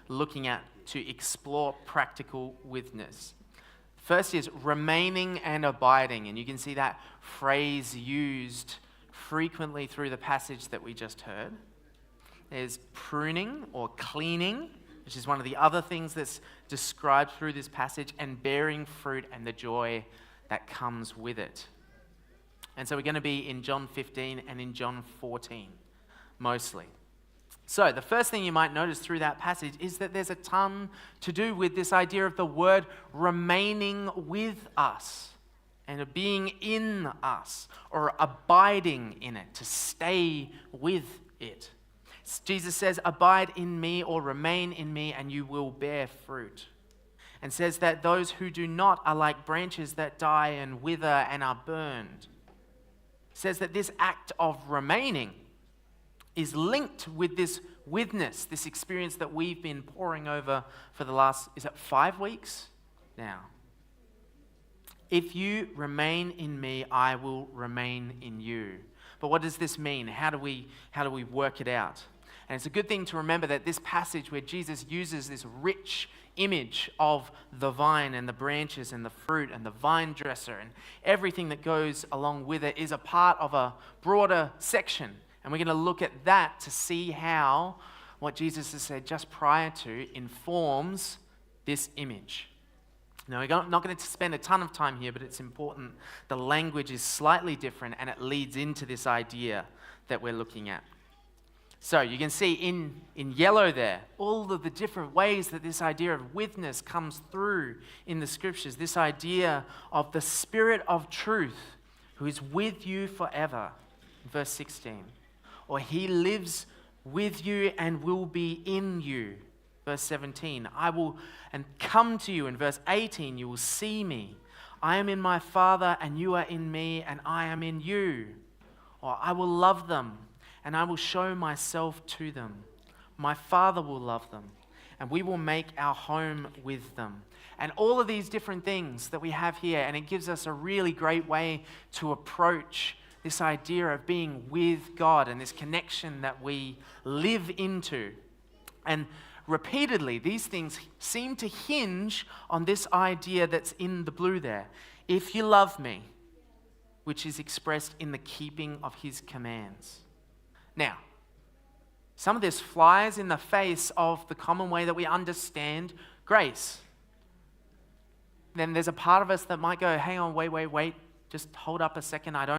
looking at to explore practical witness. First is remaining and abiding, and you can see that phrase used frequently through the passage that we just heard. There's pruning or cleaning, which is one of the other things that's described through this passage, and bearing fruit and the joy that comes with it. And so we're going to be in John 15 and in John 14, mostly. So the first thing you might notice through that passage is that there's a ton to do with this idea of the word remaining with us and being in us or abiding in it, to stay with it. Jesus says, abide in me or remain in me and you will bear fruit. And says that those who do not are like branches that die and wither and are burned. Says that this act of remaining is linked with this witness, this experience that we've been poring over for the last, 5 weeks now? If you remain in me, I will remain in you. But what does this mean? How do we work it out? And it's a good thing to remember that this passage where Jesus uses this rich image of the vine and the branches and the fruit and the vine dresser and everything that goes along with it is a part of a broader section. And we're going to look at that to see how what Jesus has said just prior to informs this image. Now, we're not going to spend a ton of time here, but it's important. The language is slightly different and it leads into this idea that we're looking at. So you can see in yellow there, all of the different ways that this idea of witness comes through in the scriptures. This idea of the Spirit of truth who is with you forever. Verse 16. Or he lives with you and will be in you. Verse 17. I will and come to you. In verse 18, you will see me. I am in my Father and you are in me and I am in you. Or I will love them and I will show myself to them. My Father will love them and we will make our home with them. And all of these different things that we have here, and it gives us a really great way to approach this idea of being with God and this connection that we live into. And repeatedly, these things seem to hinge on this idea that's in the blue there. If you love me, which is expressed in the keeping of his commands. Now, some of this flies in the face of the common way that we understand grace. Then there's a part of us that might go, hang on, wait, just hold up a second. I don't